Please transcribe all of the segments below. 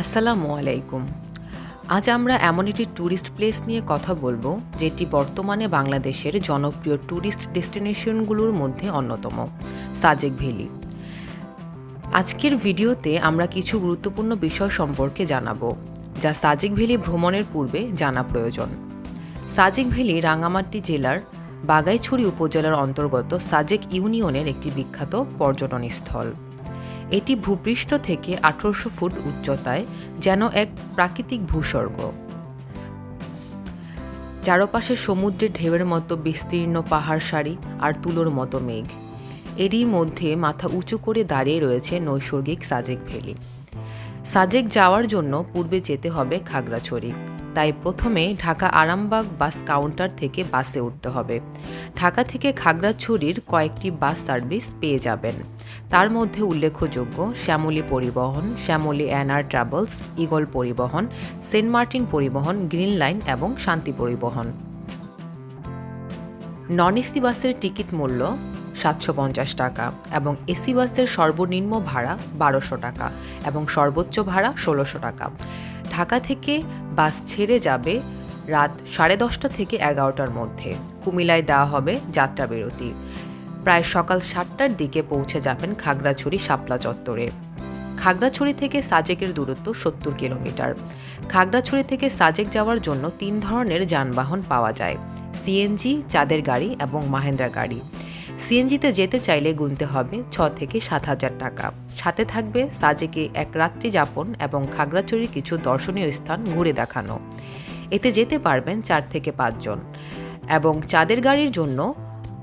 আসসালামু আলাইকুম। আজ আমরা এমন একটি ট্যুরিস্ট প্লেস নিয়ে কথা বলবো যেটি বর্তমানে বাংলাদেশের জনপ্রিয় ট্যুরিস্ট ডেস্টিনেশনগুলোর মধ্যে অন্যতম, সাজেক ভ্যালি। আজকের ভিডিওতে আমরা কিছু গুরুত্বপূর্ণ বিষয় সম্পর্কে জানাবো যা সাজেক ভ্যালি ভ্রমণের পূর্বে জানা প্রয়োজন। সাজেক ভ্যালি রাঙ্গামাটি জেলার বাগাইছড়ি উপজেলার অন্তর্গত সাজেক ইউনিয়নের একটি বিখ্যাত পর্যটনস্থল। এটি ভূপৃষ্ঠ থেকে 1800 ফুট উচ্চতায়, যেন এক প্রাকৃতিক ভূস্বর্গ। চারপাশে সমুদ্রের ঢেউয়ের মতো বিস্তীর্ণ পাহাড় সারি আর তুলোর মতো মেঘ। এরই মধ্যে মাথা উঁচু করে দাঁড়িয়ে রয়েছে নৈসর্গিক সাজেক ভ্যালি। সাজেক যাওয়ার জন্য পূর্বে যেতে হবে খাগড়াছড়ি, তাই প্রথমে ঢাকা আরামবাগ বাস কাউন্টার থেকে বাসে উঠতে হবে। ঢাকা থেকে খাগড়াছড়ির কয়েকটি বাস সার্ভিস পেয়ে যাবেন। তার মধ্যে উল্লেখযোগ্য শ্যামলী পরিবহন, শ্যামলী এনআর ট্রাভেলস, ইগল পরিবহন, সেন্ট মার্টিন পরিবহন, গ্রিন লাইন এবং শান্তি পরিবহন। নন এসি বাসের টিকিট মূল্য 750 টাকা এবং এসি বাসের সর্বনিম্ন ভাড়া 1200 টাকা এবং সর্বোচ্চ ভাড়া 1600 টাকা। ঢাকা থেকে বাস ছেড়ে যাবে রাত 10:30 থেকে 11টার মধ্যে। কুমিল্লায় দেওয়া হবে যাত্রা বিরতি। প্রায় সকাল 7টার দিকে পৌঁছে যাবেন খাগড়াছড়ি শাপলা চত্বরে। খাগড়াছড়ি থেকে সাজেকের দূরত্ব 70 কিলোমিটার। খাগড়াছড়ি থেকে সাজেক যাওয়ার জন্য 3 ধরনের যানবাহন পাওয়া যায়: সিএনজি, চাঁদের গাড়ি এবং মাহেন্দ্রা গাড়ি। সিএনজিতে যেতে চাইলে গুনতে হবে 6 থেকে 7,000 টাকা। সাথে থাকবে সাজেকে এক রাত্রি যাপন এবং খাগড়াছড়ির কিছু দর্শনীয় স্থান ঘুরে দেখানো। এতে যেতে পারবেন 4 থেকে 5 জন এবং চাঁদের গাড়ির জন্য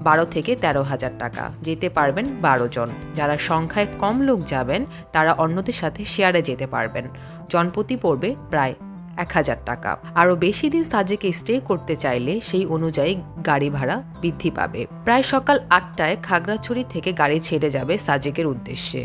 12 থেকে 13,000 টাকা। যেতে পারবেন 12 জন। যারা সংখ্যায় কম লোক যাবেন তারা অন্যদের সাথে শেয়ারে যেতে পারবেন। জনপ্রতি পড়বে প্রায় 1,000 টাকা। আরও বেশি দিন সাজেকে স্টে করতে চাইলে সেই অনুযায়ী গাড়ি ভাড়া বৃদ্ধি পাবে। প্রায় সকাল 8টায় খাগড়াছড়ি থেকে গাড়ি ছেড়ে যাবে সাজেকের উদ্দেশ্যে।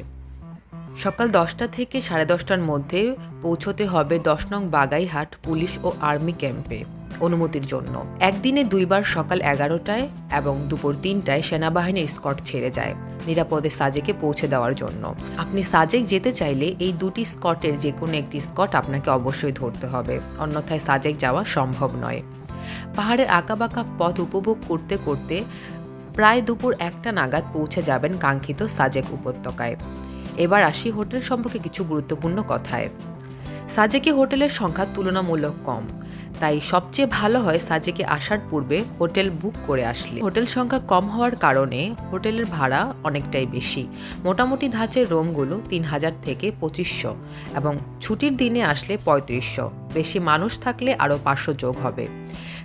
সকাল 10টা থেকে 10:30টার মধ্যে পৌঁছতে হবে 10 নং বাগাইহাট পুলিশ ও আর্মি ক্যাম্পে অনুমতির জন্য। একদিনে 2 বার সকাল 11টায় এবং দুপুর 3টায় সেনাবাহিনীর স্কট ছেড়ে যায় নিরাপদে সাজেকে পৌঁছে দেওয়ার জন্য। আপনি সাজেক যেতে চাইলে এই দুটি স্কটের যে কোনো একটি স্কট আপনাকে অবশ্যই ধরতে হবে, অন্যথায় সাজেক যাওয়া সম্ভব নয়। পাহাড়ের আঁকাবাঁকা পথ উপভোগ করতে করতে প্রায় দুপুর 1টা নাগাদ পৌঁছে যাবেন কাঙ্ক্ষিত সাজেক উপত্যকায়। এবার আসি হোটেল সম্পর্কে কিছু গুরুত্বপূর্ণ কথায়। সাজেকে হোটেলের সংখ্যা তুলনামূলক কম, তাই সবচেয়ে ভালো হয় সাজেকে আসার পূর্বে হোটেল বুক করে আসলে। হোটেল সংখ্যা কম হওয়ার কারণে হোটেলের ভাড়া অনেকটাই বেশি। মোটামুটি ধাঁচের রুমগুলো 3,000 থেকে 2,500 এবং ছুটির দিনে আসলে 3500। বেশি মানুষ থাকলে আরও 500 যোগ হবে।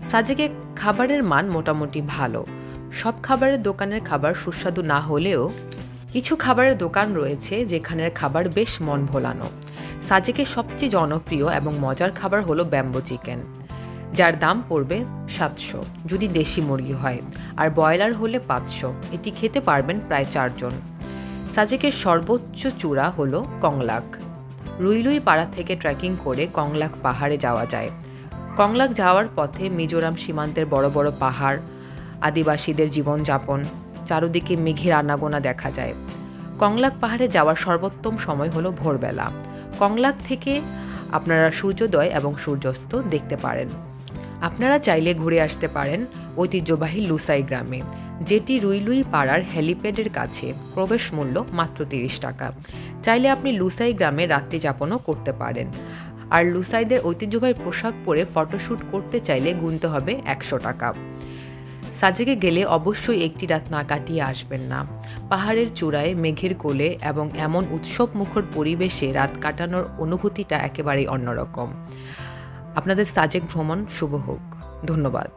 সাজেকে খাবারের মান মোটামুটি ভালো। সব খাবারের দোকানের খাবার সুস্বাদু না হলেও কিছু খাবারের দোকান রয়েছে যেখানের খাবার বেশ মন ভোলানো। সাজেকের সবচেয়ে জনপ্রিয় এবং মজার খাবার হলো ব্যাম্বো চিকেন, যার দাম পড়বে 700 যদি দেশি মুরগি হয়, আর ব্রয়লার হলে 500। এটি খেতে পারবেন প্রায় 4 জন। সাজেকের সর্বোচ্চ চূড়া হলো কংলাক। রুইলুই পাড়া থেকে ট্রেকিং করে কংলাক পাহাড়ে যাওয়া যায়। কংলাক যাওয়ার পথে মিজোরাম সীমান্তের বড় বড় পাহাড়, আদিবাসীদের জীবনযাপন, চারদিকে মেঘের আনাগোনা দেখা যায়। কংলাক পাহাড়ে যাওয়ার সর্বোত্তম সময় হলো ভোরবেলা। কংলাক থেকে আপনারা সূর্যোদয় এবং সূর্যাস্ত দেখতে পারেন। আপনারা চাইলে ঘুরে আসতে পারেন ঐতিহ্যবাহী লুসাই গ্রামে, যেটি রুইলুই পাড়ার হেলিপ্যাডের কাছে। প্রবেশ মূল্য মাত্র 30 টাকা। চাইলে আপনি লুসাই গ্রামে রাত্রি যাপনও করতে পারেন। আর লুসাইদের ঐতিহ্যবাহী পোশাক পরে ফটোশ্যুট করতে চাইলে গুনতে হবে 100 টাকা। সাজেকে গেলে অবশ্যই একটি রাত না কাটিয়ে আসবেন না। পাহাড়ের চূড়ায় মেঘের কোলে এবং এমন উৎসব মুখর পরিবেশে রাত কাটানোর অনুভূতিটা একেবারেই অন্যরকম। আপনাদের সাজেক ভ্রমণ শুভ হোক। ধন্যবাদ।